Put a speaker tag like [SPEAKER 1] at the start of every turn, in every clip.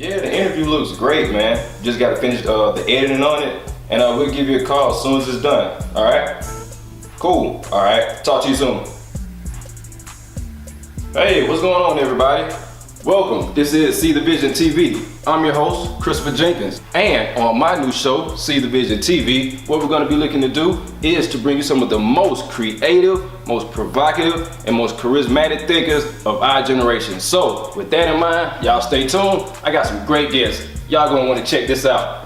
[SPEAKER 1] Yeah, the interview looks great, man. Just got to finish the editing on it, and we'll give you a call as soon as it's done. All right? Cool. All right. Talk to you soon. Hey, what's going on, everybody? Welcome. This is See the Vision TV. I'm your host, Christopher Jenkins. And on my new show, See the Vision TV, what we're going to be looking to do is to bring you some of the most creative, most provocative, and most charismatic thinkers of our generation. So, with that in mind, y'all stay tuned. I got some great guests. Y'all going to want to check this out.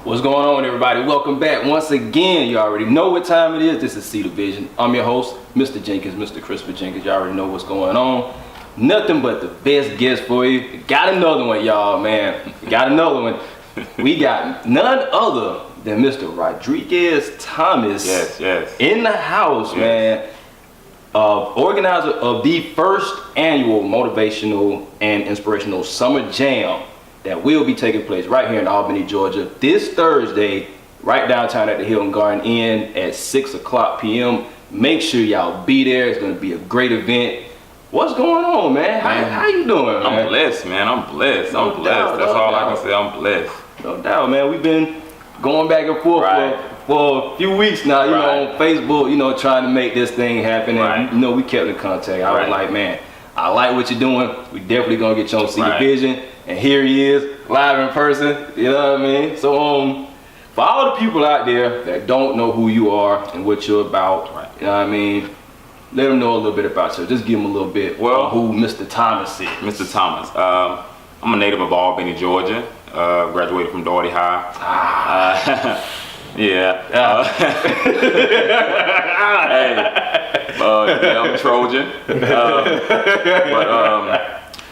[SPEAKER 1] What's going on, everybody? Welcome back once again. You already know what time it is. This is See the Vision. I'm your host, Mr. Jenkins, Mr. Christopher Jenkins. You already know what's going on. Nothing but the best guest for you. Got another one, y'all, man. Got another one. We got none other than Mr. Rodriquez Thomas.
[SPEAKER 2] Yes.
[SPEAKER 1] In the house, man. Organizer of the first annual Motivational and Inspirational Summer Jam that will be taking place right here in Albany, Georgia, this Thursday, right downtown at the Hilton Garden Inn at 6:00 p.m. Make sure y'all be there. It's going to be a great event. What's going on, man? How you doing, man?
[SPEAKER 2] I'm blessed, man. I'm blessed.
[SPEAKER 1] No
[SPEAKER 2] I'm blessed.
[SPEAKER 1] doubt,
[SPEAKER 2] That's
[SPEAKER 1] no
[SPEAKER 2] all
[SPEAKER 1] doubt.
[SPEAKER 2] I can say. I'm blessed.
[SPEAKER 1] No doubt, man. We've been going back and forth for a few weeks now, you know, on Facebook, trying to make this thing happen. And, we kept in contact. I was like, man, I like what you're doing. We definitely going to get you on See the Vision. And here he is, live in person, you know what I mean? So, for all the people out there that don't know who you are and what you're about, you know what I mean? Let them know a little bit about you. Just give them a little bit on who Mr. Thomas is.
[SPEAKER 2] Mr. Thomas, I'm a native of Albany, Georgia. Graduated from Doherty High. I'm a Trojan.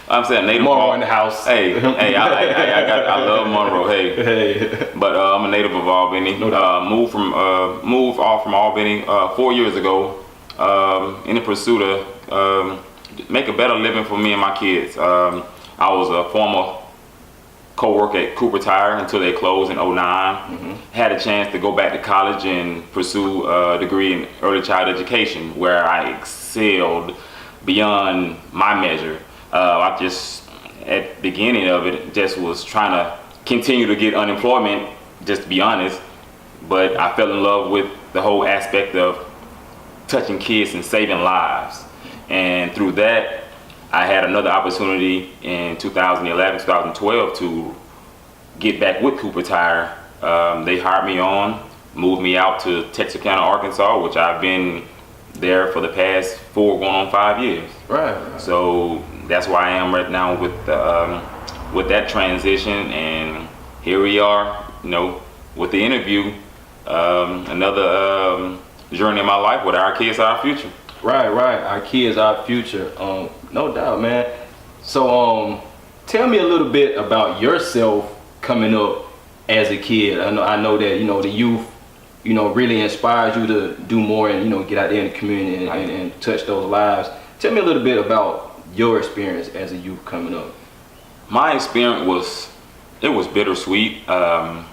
[SPEAKER 2] I'm saying native
[SPEAKER 1] Monroe in the house.
[SPEAKER 2] Hey, I love Monroe. Hey. But I'm a native of Albany. Moved off from Albany 4 years ago in the pursuit of make a better living for me and my kids. I was a former co-worker at Cooper Tire until they closed in 2009. Had a chance to go back to college and pursue a degree in early child education, where I excelled beyond my measure. I just, at the beginning of it, just was trying to continue to get unemployment, just to be honest. But I fell in love with the whole aspect of touching kids and saving lives. And through that, I had another opportunity in 2011, 2012 to get back with Cooper Tire. They hired me on, moved me out to Texarkana, Arkansas, which I've been there for the past 4 going on 5 years.
[SPEAKER 1] Right.
[SPEAKER 2] So that's where I am right now with that transition, and here we are, with the interview, another journey in my life with our kids, our future.
[SPEAKER 1] Right. Our kids, our future. No doubt, man. So, tell me a little bit about yourself coming up as a kid. I know that the youth, really inspires you to do more and get out there in the community and touch those lives. Tell me a little bit about your experience as a youth coming up.
[SPEAKER 2] My experience was bittersweet. I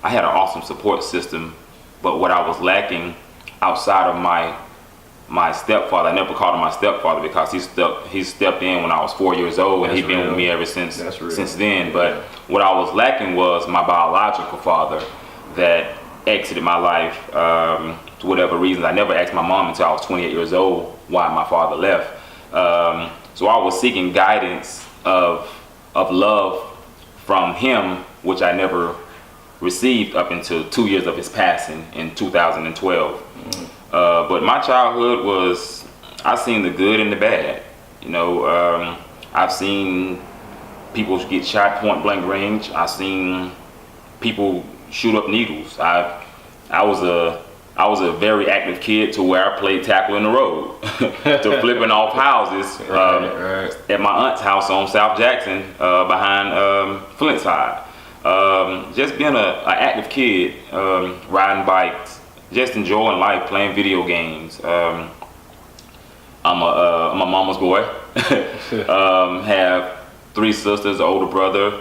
[SPEAKER 2] had an awesome support system, but what I was lacking outside of my stepfather, I never called him my stepfather because he stepped in when I was 4 years old, and he's been with me ever since then. But what I was lacking was my biological father that exited my life for whatever reasons. I never asked my mom until I was 28 years old why my father left. So I was seeking guidance of love from him, which I never received up until 2 years of his passing in 2012. But my childhood was, I've seen the good and the bad. I've seen people get shot point blank range. I've seen people shoot up needles. I was a very active kid to where I played tackle in the road, to flipping off houses at my aunt's house on South Jackson behind Flint's High. Just being an active kid, riding bikes, just enjoying life, playing video games. I'm a mama's boy. Have 3 sisters, an older brother.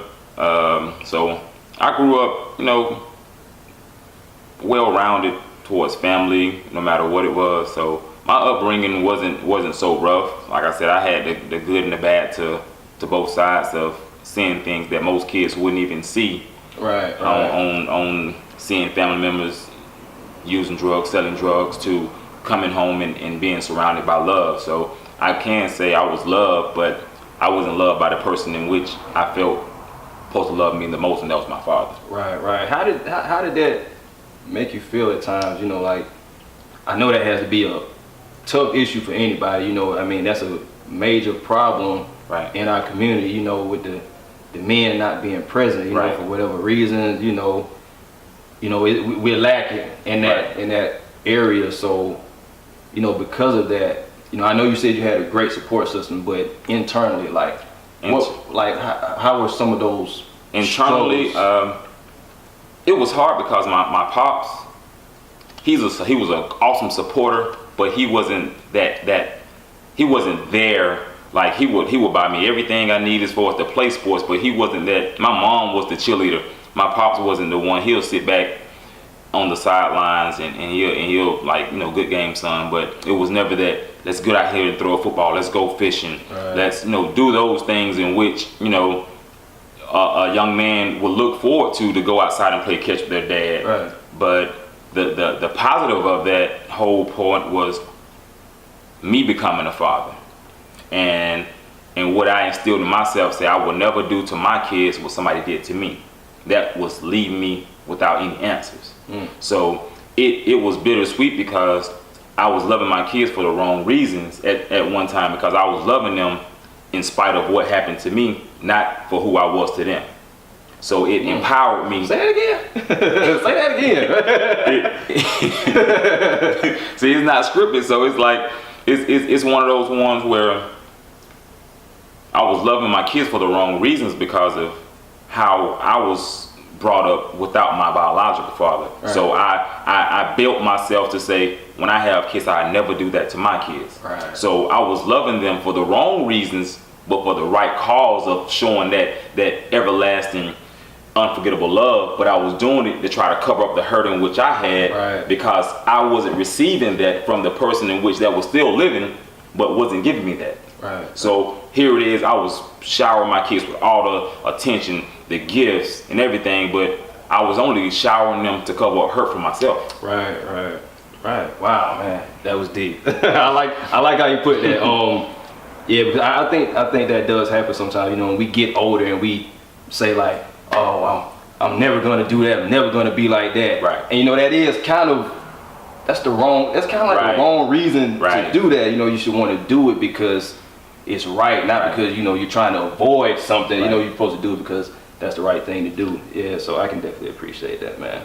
[SPEAKER 2] So I grew up, well-rounded towards family, no matter what it was. So my upbringing wasn't so rough. Like I said, I had the good and the bad to both sides of seeing things that most kids wouldn't even see.
[SPEAKER 1] Right.
[SPEAKER 2] On seeing family members using drugs, selling drugs, to coming home and being surrounded by love. So I can say I was loved, but I wasn't loved by the person in which I felt supposed to love me the most, and that was my father.
[SPEAKER 1] Right. How did that make you feel at times? You know, like, I know that has to be a tough issue for anybody. You know, I mean, that's a major problem in our community. You know, with the men not being present. You know, for whatever reasons. You know, we're lacking in that area. So, you know, because of that, you know, I know you said you had a great support system, but internally, like, how were some of those
[SPEAKER 2] internally? It was hard because my pops, he was an awesome supporter, but he wasn't he wasn't there. Like, he would buy me everything I need as far as to play sports, but he wasn't that. My mom was the cheerleader. My pops wasn't the one. He'll sit back on the sidelines and he'll like, you know, good game, son. But it was never that, let's get out here and throw a football, let's go fishing, let's, you know, do those things in which, you know, a young man will look forward to go outside and play catch with their dad. But the positive of that whole point was me becoming a father, and what I instilled in myself, say I will never do to my kids what somebody did to me. That was leaving me without any answers. So it was bittersweet because I was loving my kids for the wrong reasons at one time, because I was loving them in spite of what happened to me, not for who I was to them. So it empowered me.
[SPEAKER 1] Say that again. Say that again.
[SPEAKER 2] See, it's not scripted, so it's like it's one of those ones where I was loving my kids for the wrong reasons because of how I was brought up without my biological father. So I built myself to say, when I have kids, I never do that to my kids. So I was loving them for the wrong reasons, but for the right cause of showing that everlasting, unforgettable love. But I was doing it to try to cover up the hurt in which I had, because I wasn't receiving that from the person in which that was still living, but wasn't giving me that. So here it is, I was showering my kids with all the attention, the gifts and everything, but I was only showering them to cover up hurt for myself.
[SPEAKER 1] Right. Wow, man, that was deep. I like how you put that. Yeah, because I think that does happen sometimes. You know, when we get older and we say like, oh, I'm never gonna do that. I'm never gonna be like that. And you know, that is kind of, that's the wrong reason to do that. You know, you should want to do it because it's right, not because, you know, you're trying to avoid something. You know, you're supposed to do it because that's the right thing to do. Yeah, so I can definitely appreciate that, man.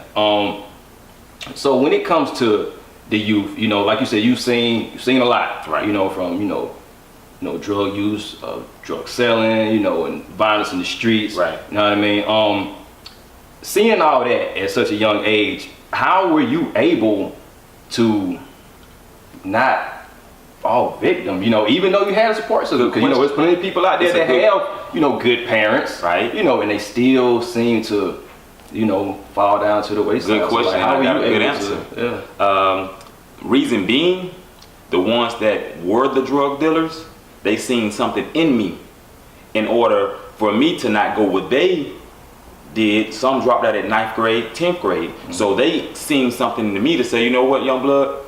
[SPEAKER 1] So when it comes to the youth, you know, like you said, you've seen a lot, you know, from, you know, drug use, drug selling, you know, and violence in the streets. You know what I mean? Seeing all that at such a young age, how were you able to not fall victim, you know, even though you had a support system? Because, you know, there's plenty of people out there that have, you know, good parents, you know, and they still seem to, you know, fall down to the wayside.
[SPEAKER 2] Good question.
[SPEAKER 1] So, like, how
[SPEAKER 2] I got
[SPEAKER 1] were
[SPEAKER 2] a
[SPEAKER 1] you
[SPEAKER 2] good answer. Reason being, the ones that were the drug dealers, they seen something in me. In order for me to not go what they did, some dropped out at 9th grade, 10th grade. So they seen something in me to say, you know what, young blood,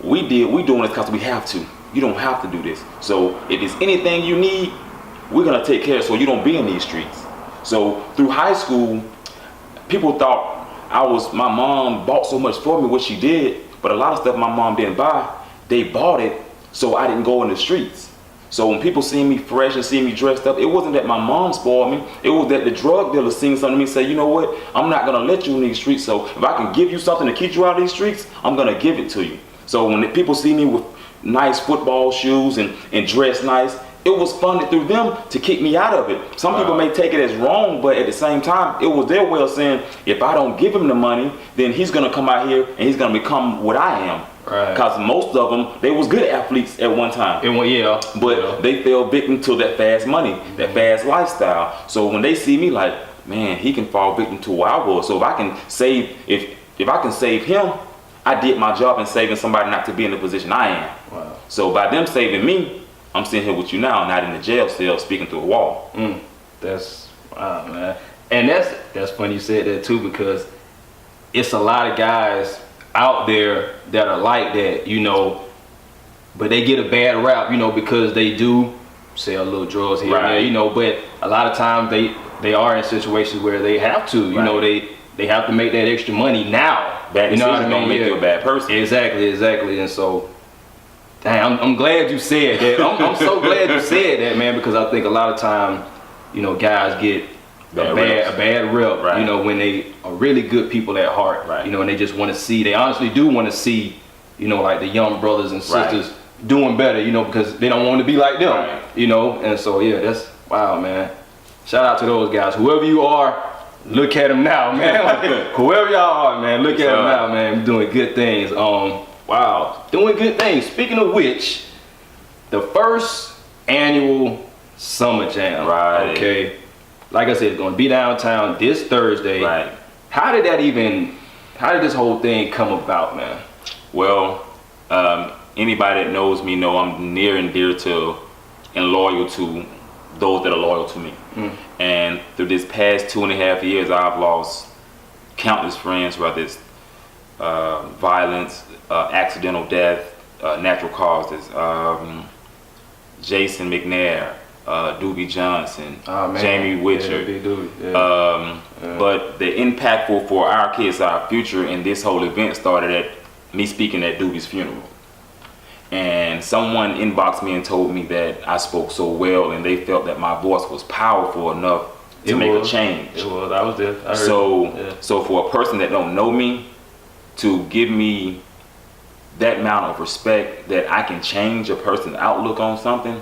[SPEAKER 2] we doing this because we have to. You don't have to do this. So if it's anything you need, we're gonna take care of it so you don't be in these streets. So through high school, people thought my mom bought so much for me, what she did, but a lot of stuff my mom didn't buy, they bought it so I didn't go in the streets. So when people see me fresh and see me dressed up, it wasn't that my mom spoiled me. It was that the drug dealer seen something to me and say, you know what, I'm not gonna let you in these streets. So if I can give you something to keep you out of these streets, I'm gonna give it to you. So when people see me with nice football shoes and dress nice, it was funded through them to keep me out of it. Some people may take it as wrong, but at the same time, it was their way of saying, if I don't give him the money, then he's gonna come out here and he's gonna become what I am. Because most of them, they was good athletes at one time. But they fell victim to that fast money, that fast lifestyle. So when they see me like, man, he can fall victim to what I was. So if I can save him, I did my job in saving somebody not to be in the position I am.
[SPEAKER 1] Wow.
[SPEAKER 2] So by them saving me, I'm sitting here with you now, not in the jail cell speaking through a wall.
[SPEAKER 1] That's wow, man. And that's funny you said that too, because it's a lot of guys out there that are like that, you know, but they get a bad rap, you know, because they do sell a little drugs here and there, you know, but a lot of times they are in situations where they have to, you know, they have to make that extra money now.
[SPEAKER 2] Bad
[SPEAKER 1] you know what I
[SPEAKER 2] decisions
[SPEAKER 1] mean?
[SPEAKER 2] don't make you a bad person.
[SPEAKER 1] Exactly. And so, dang, I'm glad you said that. I'm so glad you said that, man, because I think a lot of time, you know, guys get a bad rep, you know, when they are really good people at heart, you know, and they just want to see, they honestly do want to see, you know, like the young brothers and sisters doing better, you know, because they don't want to be like them, you know, and so, yeah, that's, wow, man. Shout out to those guys. Whoever you are, look at them now, man. Like, whoever y'all are, man, look at them now, man. We're doing good things. Wow, doing good things. Speaking of which, the first annual Summer Jam, okay, like I said, it's going to be downtown this Thursday. How did this whole thing come about, man?
[SPEAKER 2] Well, anybody that knows me know I'm near and dear to and loyal to those that are loyal to me. And through this past 2.5 years, I've lost countless friends, whether it's violence, accidental death, natural causes, Jason McNair, Doobie Johnson, Jamie Witcher. But the impactful for our kids, our future, and this whole event started at me speaking at Doobie's funeral. And someone inboxed me and told me that I spoke so well, and they felt that my voice was powerful enough to make a change.
[SPEAKER 1] It was. I was there. I
[SPEAKER 2] heard so for a person that don't know me, to give me that amount of respect that I can change a person's outlook on something,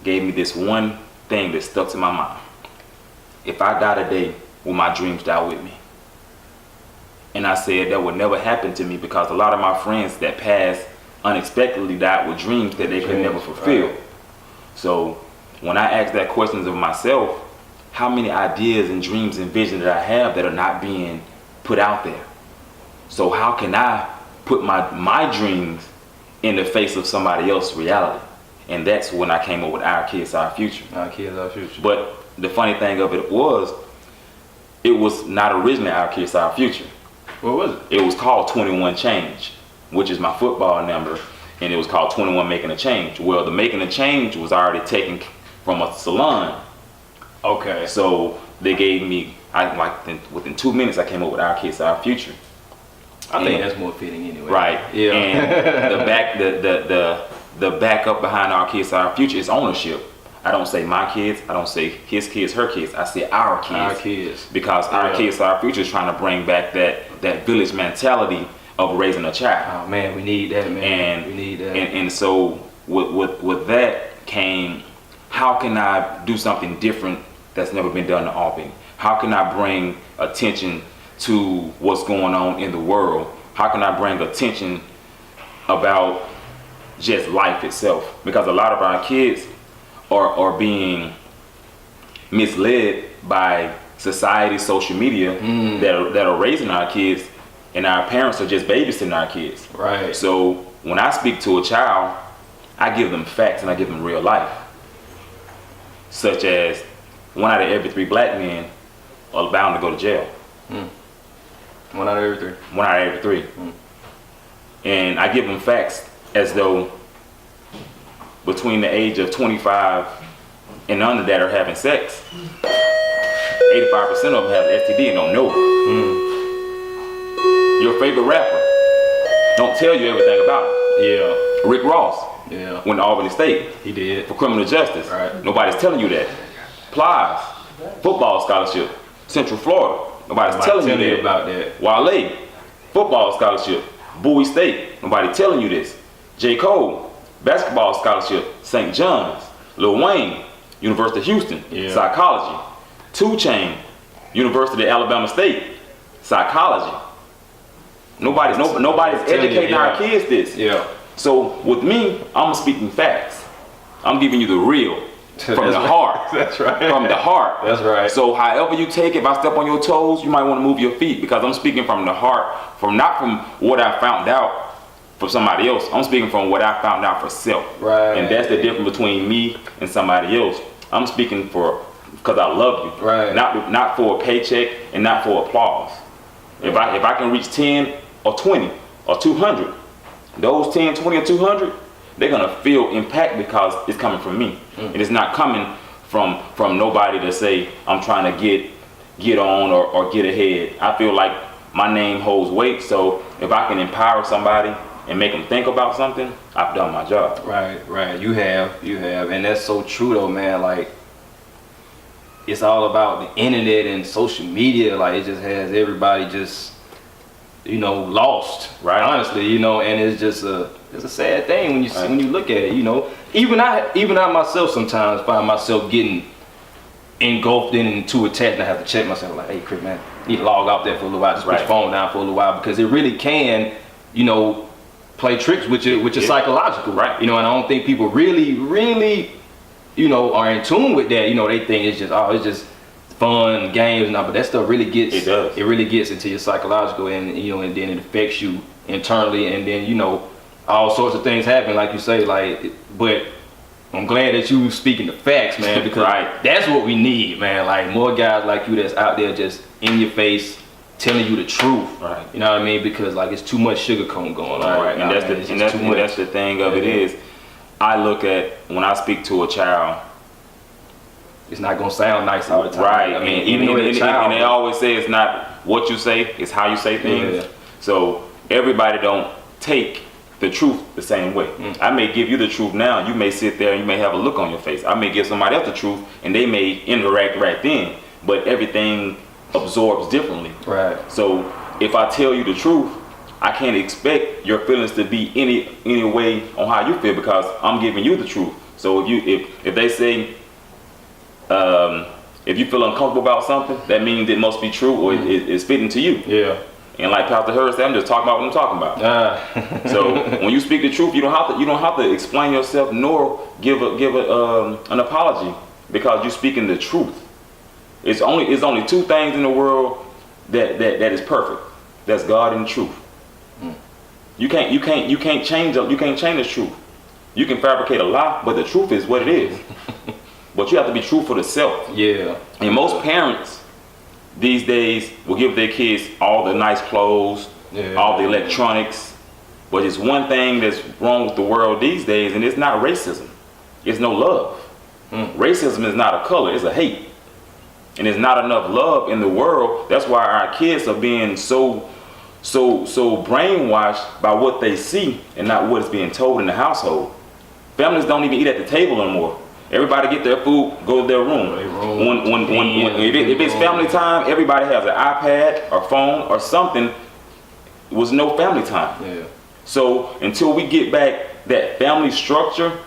[SPEAKER 2] gave me this one thing that stuck to my mind. If I die today, will my dreams die with me? And I said that would never happen to me, because a lot of my friends that passed unexpectedly died with dreams that they could never fulfill. So when I ask that question of myself, how many ideas and dreams and visions that I have that are not being put out there? So how can I put my dreams in the face of somebody else's reality? And that's when I came up with Our Kids, Our Future.
[SPEAKER 1] Our Kids, Our Future.
[SPEAKER 2] But the funny thing of it was not originally Our Kids, Our Future.
[SPEAKER 1] What was it?
[SPEAKER 2] It was called 21 Change, which is my football number, and it was called 21 Making a Change. Well, the Making a Change was already taken from a salon.
[SPEAKER 1] Okay.
[SPEAKER 2] So they gave me, within 2 minutes, I came up with Our Kids, Our Future.
[SPEAKER 1] I think that's more fitting anyway.
[SPEAKER 2] Right. Yeah. And the backup behind Our Kids, Our Future is ownership. I don't say my kids, I don't say his kids, her kids, I say our kids.
[SPEAKER 1] Our kids.
[SPEAKER 2] Because Our Kids, Our Future is trying to bring back that village mentality of raising a child.
[SPEAKER 1] Oh man, we need that, man. We need that.
[SPEAKER 2] And so with that came, how can I do something different that's never been done in Albany? How can I bring attention to what's going on in the world? How can I bring attention about just life itself? Because a lot of our kids are being misled by society, social media, that are raising our kids, and our parents are just babysitting our kids.
[SPEAKER 1] Right.
[SPEAKER 2] So when I speak to a child, I give them facts and I give them real life. Such as 1 out of every 3 black men are bound to go to jail.
[SPEAKER 1] 1 out of every 3.
[SPEAKER 2] 1 out of every 3. And I give them facts as though between the age of 25 and under that are having sex, 85% of them have STD and don't know it. Your favorite rapper don't tell you everything about it.
[SPEAKER 1] Yeah.
[SPEAKER 2] Rick Ross went to Albany State.
[SPEAKER 1] He did.
[SPEAKER 2] For criminal justice.
[SPEAKER 1] Right.
[SPEAKER 2] Nobody's telling you that. Plies, football scholarship, Central Florida. Nobody's telling you that.
[SPEAKER 1] About that.
[SPEAKER 2] Wale, football scholarship, Bowie State. Nobody telling you this. J. Cole, basketball scholarship, St. John's. Lil Wayne, University of Houston, psychology. 2 Chainz, University of Alabama State, psychology. Nobody's educating our kids this.
[SPEAKER 1] Yeah.
[SPEAKER 2] So with me, I'm speaking facts. I'm giving you the real. from the heart.
[SPEAKER 1] That's right.
[SPEAKER 2] From the heart.
[SPEAKER 1] That's right.
[SPEAKER 2] So however you take it, if I step on your toes, you might want to move your feet, because I'm speaking from the heart, not from what I found out for somebody else. I'm speaking from what I found out for self.
[SPEAKER 1] Right.
[SPEAKER 2] And that's the difference between me and somebody else. I'm speaking because I love you.
[SPEAKER 1] Right.
[SPEAKER 2] Not for a paycheck and not for applause. If I can reach 10 or 20 or 200, those 10, 20 or 200, they're gonna feel impact because it's coming from me. And it's not coming from nobody to say I'm trying to get on or get ahead. I feel like my name holds weight, so if I can empower somebody and make them think about something, I've done my job.
[SPEAKER 1] Right. You have, and that's so true though, man. Like, it's all about the internet and social media. Like, it just has everybody just, lost.
[SPEAKER 2] Right.
[SPEAKER 1] Honestly, and it's just it's a sad thing when you see, when you look at it. Even I myself sometimes find myself getting engulfed into a text, and I have to check myself like, hey, Chris, man, need to log off there for a little while, just put your phone down for a little while, because it really can, play tricks with your psychological,
[SPEAKER 2] right?
[SPEAKER 1] And I don't think people really, are in tune with that. They think it's just fun, games, but that stuff really gets, it really gets into your psychological, and and then it affects you internally, and then all sorts of things happen, like you say, but I'm glad that you speaking the facts, man, because that's what we need, man. Like, more guys like you that's out there just in your face, telling you the truth.
[SPEAKER 2] Right.
[SPEAKER 1] You know what I mean? Because it's too much sugarcoating going on right now.
[SPEAKER 2] And that's the thing of it is, I look at, when I speak to a child,
[SPEAKER 1] it's not gonna sound nice all the time.
[SPEAKER 2] Right.
[SPEAKER 1] I mean,
[SPEAKER 2] and they always say it's not what you say, it's how you say things. Yeah. So everybody don't take the truth the same way. I may give you the truth now, you may sit there and you may have a look on your face. I may give somebody else the truth and they may interact right then, but everything absorbs differently. Right. So if I tell you the truth, I can't expect your feelings to be any way on how you feel, because I'm giving you the truth. So if they say if you feel uncomfortable about something, that means it must be true, or it's fitting to you. Yeah. And like Pastor Hurd said, I'm just talking about what I'm talking about. So when you speak the truth, you don't have to explain yourself nor give an apology, because you're speaking the truth. It's only two things in the world that is perfect. That's God and truth. You can't change the truth. You can fabricate a lie, but the truth is what it is. But you have to be truthful to self. Yeah. And most parents these days will give their kids all the nice clothes, all the electronics. But it's one thing that's wrong with the world these days, and it's not racism. It's no love. Racism is not a color, it's a hate. And there's not enough love in the world. That's why our kids are being so brainwashed by what they see and not what is being told in the household. Families don't even eat at the table anymore. Everybody get their food, go to their room. If it's family time, everybody has an iPad or phone or something. It was no family time. Yeah. So until we get back that family structure,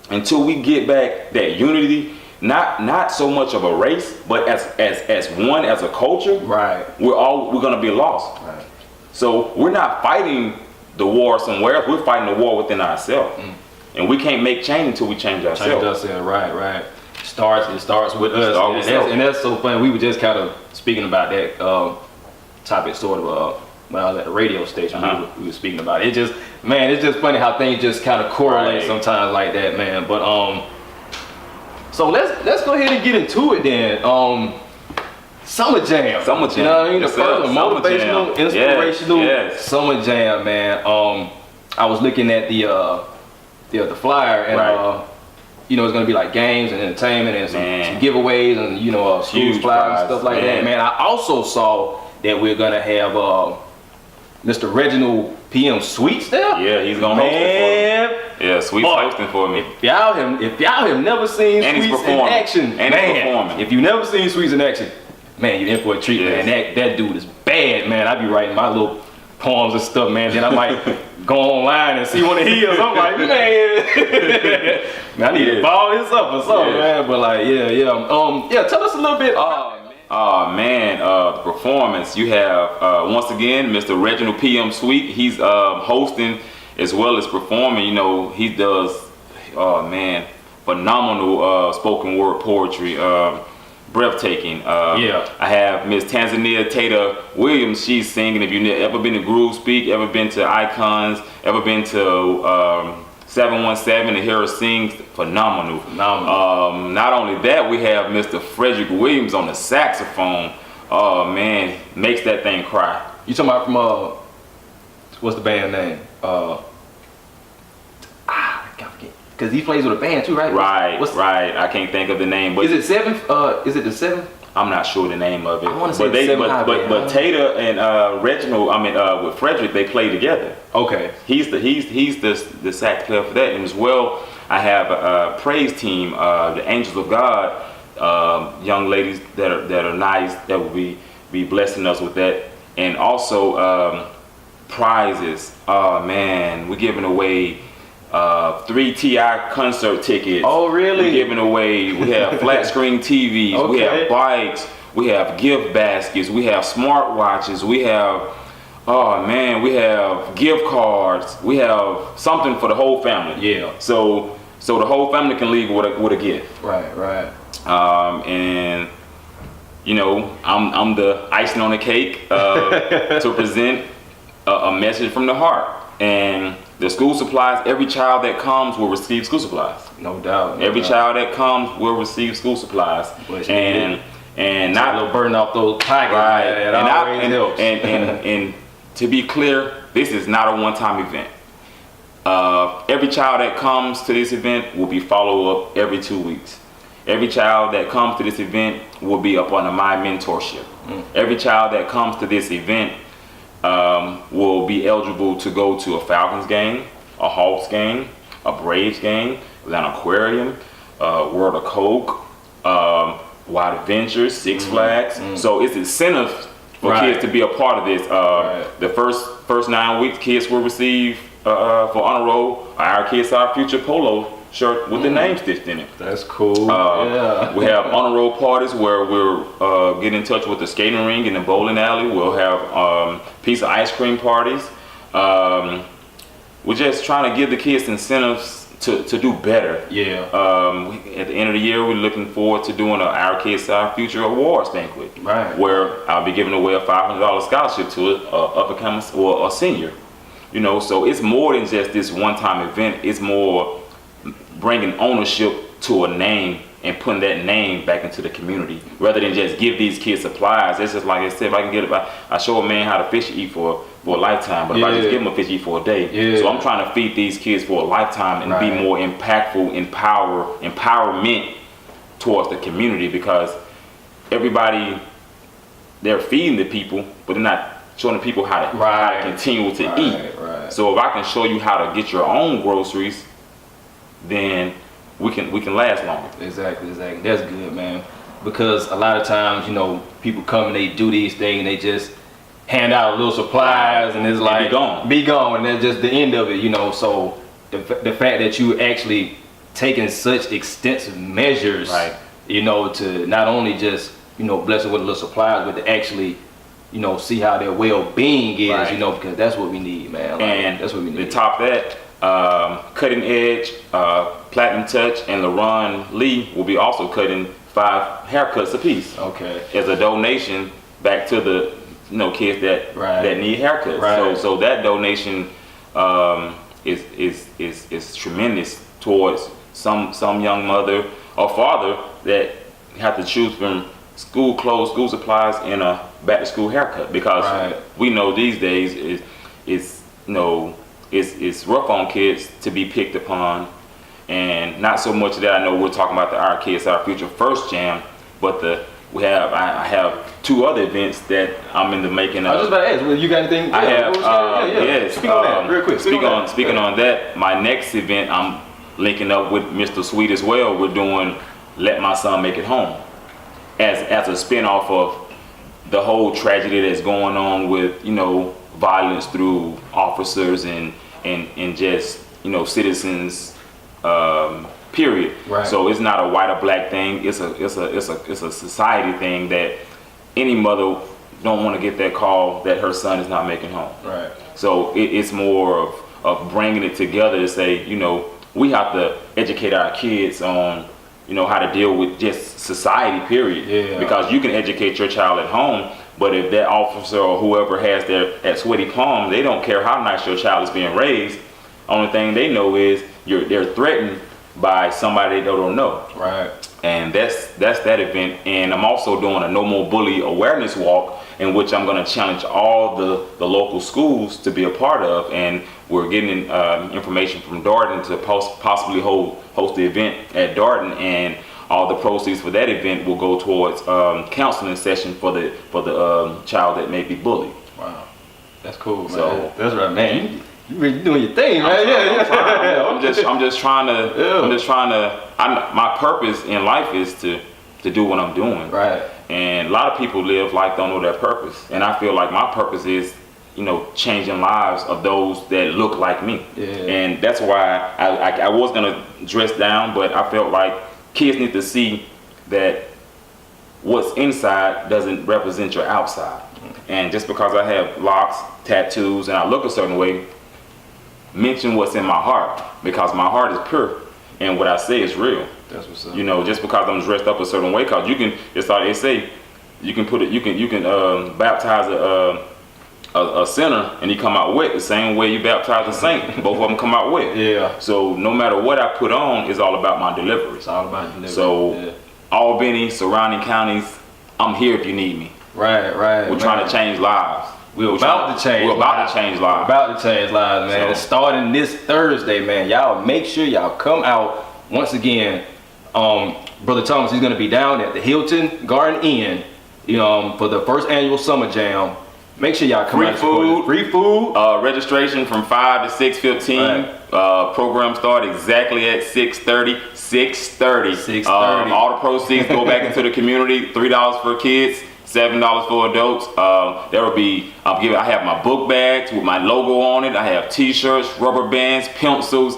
[SPEAKER 2] until we get back that unity, not so much of a race, but as one, as a culture, right? We're gonna be lost. Right. So we're not fighting the war somewhere else. We're fighting the war within ourselves. And we can't make change until we change ourselves. Right. It starts with us.
[SPEAKER 1] And that's so funny. We were just kind of speaking about that topic sort of when I was at the radio station. We were speaking about it. It's just funny how things just kind of correlate sometimes like that, man. But so let's go ahead and get into it then. Summer Jam. You know what I mean? The first motivational, inspirational Summer Jam, man. I was looking at the flyer, and it's gonna be like games and entertainment and some giveaways and school flyers and stuff like that. Man, I also saw that we're gonna have Mr. Reginald PM Sweets there.
[SPEAKER 2] Yeah, he's gonna host it for me. Yeah, Sweets hosting for me.
[SPEAKER 1] If y'all have never seen Sweets in action, if you've never seen Sweets in action, man, you're in for a treat, man. That dude is bad, man. I be writing my little poems and stuff, man. Then I might go online and see one of his. I'm like, man, I need to follow this up or something, man. But tell us a little bit.
[SPEAKER 2] The performance. You have once again Mr. Reginald PM Sweet. He's hosting as well as performing. He does. phenomenal spoken word poetry, breathtaking. I have Miss Tanzania Tata Williams. She's singing. If you've ever been to Groove Speak, ever been to Icons, ever been to 717 to hear her sing, phenomenal. Not only that, we have Mr. Frederick Williams on the saxophone. Oh man, makes that thing cry.
[SPEAKER 1] You talking about from what's the band name? I can't forget. Because he plays with a band too, right?
[SPEAKER 2] Right. I can't think of the name, but
[SPEAKER 1] is it Seven? Is it the Seven?
[SPEAKER 2] I'm not sure the name of it.
[SPEAKER 1] I want to say
[SPEAKER 2] but Tata and Reginald, with Frederick, they play together.
[SPEAKER 1] Okay.
[SPEAKER 2] He's the sax player for that, and as well, I have a praise team, the Angels of God, young ladies that are nice, that will be blessing us with that, and also prizes. Oh man, we're giving away 3 TI concert tickets.
[SPEAKER 1] Oh really?
[SPEAKER 2] We're giving away. We have flat screen TVs.
[SPEAKER 1] Okay.
[SPEAKER 2] We have bikes. We have gift baskets. We have smartwatches. We have we have gift cards. We have something for the whole family.
[SPEAKER 1] Yeah.
[SPEAKER 2] So the whole family can leave with a gift.
[SPEAKER 1] Right.
[SPEAKER 2] And you know, I'm the icing on the cake to present a message from the heart. And the school supplies, every child that comes will receive school supplies.
[SPEAKER 1] No doubt.
[SPEAKER 2] Every child that comes will receive school supplies. And not
[SPEAKER 1] a little burden off those pockets.
[SPEAKER 2] Right.
[SPEAKER 1] It always helps.
[SPEAKER 2] And to be clear, this is not a one-time event. Every child that comes to this event will be followed up every 2 weeks. Every child that comes to this event will be up under my mentorship. Every child that comes to this event will be eligible to go to a Falcons game, a Hawks game, a Braves game, an aquarium, World of Coke, Wild Adventures, Six Flags. So it's incentive for kids to be a part of this. The first 9 weeks, kids will receive for honor roll our Kids Our Future polo shirt with the name stitched in it.
[SPEAKER 1] That's cool.
[SPEAKER 2] We have honor roll parties where we're get in touch with the skating ring and the bowling alley. We'll have piece of ice cream parties. We're just trying to give the kids incentives to do better.
[SPEAKER 1] Yeah.
[SPEAKER 2] At the end of the year, we're looking forward to doing Our Kids Our Future Awards banquet.
[SPEAKER 1] Right.
[SPEAKER 2] Where I'll be giving away a $500 scholarship to an up-and-coming or a senior. You know, so it's more than just this one-time event. It's more bringing ownership to a name and putting that name back into the community, rather than just give these kids supplies. It's just like I said, if I can get it, I show a man how to fish eat for a lifetime, but if I just give him a fish eat for a day. So I'm trying to feed these kids for a lifetime and be more impactful, empowerment towards the community, because everybody, they're feeding the people, but they're not showing the people how to continue to eat. So if I can show you how to get your own groceries, then we can last longer.
[SPEAKER 1] Exactly. That's good, man. Because a lot of times, you know, people come and they do these things and they just hand out little supplies and it's like be gone, and that's just the end of it, you know. So the fact that you actually taking such extensive measures, you know, to not only just, you know, bless them with a little supplies, but to actually, you know, see how their well-being is, you know, because that's what we need, man. Like,
[SPEAKER 2] and
[SPEAKER 1] that's what we need.
[SPEAKER 2] To top that, Cutting Edge, Platinum Touch, and LaRon Lee will be also cutting 5 haircuts apiece.
[SPEAKER 1] Okay. As
[SPEAKER 2] a donation back to the kids that need haircuts. So that donation is tremendous towards some young mother or father that have to choose from school clothes, school supplies, and a back to school haircut, because we know these days it's rough on kids to be picked upon. And not so much that I know we're talking about the Our Kids Our Future first jam, but I have 2 other events that I'm in the making of.
[SPEAKER 1] I was just about to ask, well, you got anything?
[SPEAKER 2] I have, yes.
[SPEAKER 1] Speak on that real quick.
[SPEAKER 2] Speaking on that, my next event, I'm linking up with Mr. Sweet as well. We're doing Let My Son Make It Home as a spin-off of the whole tragedy that's going on with, violence through officers and just, citizens, period. So it's not a white or black thing. It's a society thing that any mother don't want to get that call that her son is not making home. So it's more of bringing it together to say, we have to educate our kids on, you know, how to deal with just society, period.
[SPEAKER 1] Yeah.
[SPEAKER 2] Because you can educate your child at home, but if that officer or whoever has that sweaty palm, they don't care how nice your child is being raised. Only thing they know is they're threatened by somebody they don't know.
[SPEAKER 1] Right.
[SPEAKER 2] And that's that event. And I'm also doing a No More Bully awareness walk, in which I'm going to challenge all the local schools to be a part of. And we're getting information from Darden to possibly host the event at Darden, and all the proceeds for that event will go towards counseling session for the child that may be bullied.
[SPEAKER 1] Wow, that's cool, man.
[SPEAKER 2] So
[SPEAKER 1] that's right, man. You really doing your thing, man.
[SPEAKER 2] I'm just trying to. My purpose in life is to do what I'm doing.
[SPEAKER 1] Right.
[SPEAKER 2] And a lot of people live life don't know their purpose, and I feel like my purpose is, you know, changing lives of those that look like me.
[SPEAKER 1] Yeah.
[SPEAKER 2] And that's why I was gonna dress down, but I felt like kids need to see that what's inside doesn't represent your outside. And just because I have locks, tattoos, and I look a certain way, mention what's in my heart, because my heart is pure and what I say is real.
[SPEAKER 1] That's what's up.
[SPEAKER 2] You know, just because I'm dressed up a certain way, because you can, it's like they say, you can baptize a sinner and he come out wet the same way you baptize a saint. Both of them come out wet.
[SPEAKER 1] Yeah.
[SPEAKER 2] So no matter what I put on, it's all about my delivery.
[SPEAKER 1] It's all about delivery.
[SPEAKER 2] So Albany, surrounding counties, I'm here if you need me.
[SPEAKER 1] Right.
[SPEAKER 2] We're trying to change lives.
[SPEAKER 1] We're about to change lives, man.
[SPEAKER 2] So,
[SPEAKER 1] It's starting this Thursday, man. Y'all make sure y'all come out. Once again, Brother Thomas, he's gonna be down at the Hilton Garden Inn, for the first annual Summer Jam. Make sure y'all come out. Free food.
[SPEAKER 2] Registration from 5 to 6:15.
[SPEAKER 1] Right.
[SPEAKER 2] Program start exactly at 6:30. 6:30.
[SPEAKER 1] 6:30.
[SPEAKER 2] All the proceeds go back into the community. $3 for kids, $7 for adults. There will be. I have my book bags with my logo on it. I have T-shirts, rubber bands, pencils.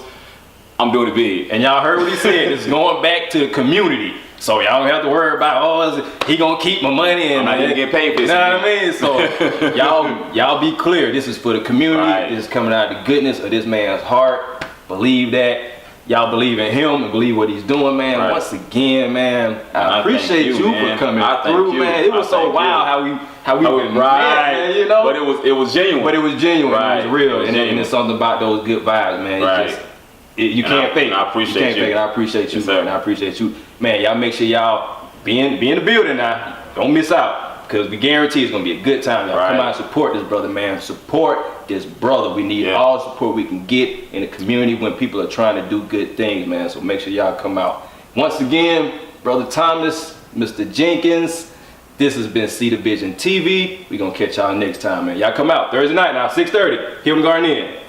[SPEAKER 2] I'm doing it big.
[SPEAKER 1] And y'all heard what he said. It's going back to the community. So y'all don't have to worry about, he gonna keep my money and
[SPEAKER 2] I'm not gonna get paid for this.
[SPEAKER 1] You know what I mean? So y'all be clear. This is for the community.
[SPEAKER 2] Right.
[SPEAKER 1] This is coming out of the goodness of this man's heart. Believe that. Y'all believe in him and believe what he's doing, man.
[SPEAKER 2] Right.
[SPEAKER 1] Once again, man, I appreciate you
[SPEAKER 2] man.
[SPEAKER 1] for coming through, man. It was so wild how we went,
[SPEAKER 2] right,
[SPEAKER 1] man,
[SPEAKER 2] But it was genuine.
[SPEAKER 1] But it was genuine.
[SPEAKER 2] Right.
[SPEAKER 1] It was real.
[SPEAKER 2] And
[SPEAKER 1] it's something about those good vibes, man.
[SPEAKER 2] Right.
[SPEAKER 1] It's just, you can't fake it.
[SPEAKER 2] I appreciate you.
[SPEAKER 1] Fake it. I appreciate you,
[SPEAKER 2] Yes, sir.
[SPEAKER 1] man. I appreciate you, man. Y'all make sure y'all be in the building now. Don't miss out, because we guarantee it's gonna be a good time. Y'all come out and support this brother, man. Support this brother. We need all the support we can get in the community when people are trying to do good things, man. So make sure y'all come out. Once again, Brother Thomas, Mr. Jenkins. This has been See the Vision TV. We gonna catch y'all next time, man. Y'all come out Thursday night now, 6:30. Hilton Garden Inn.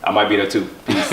[SPEAKER 1] I might be there too. Peace.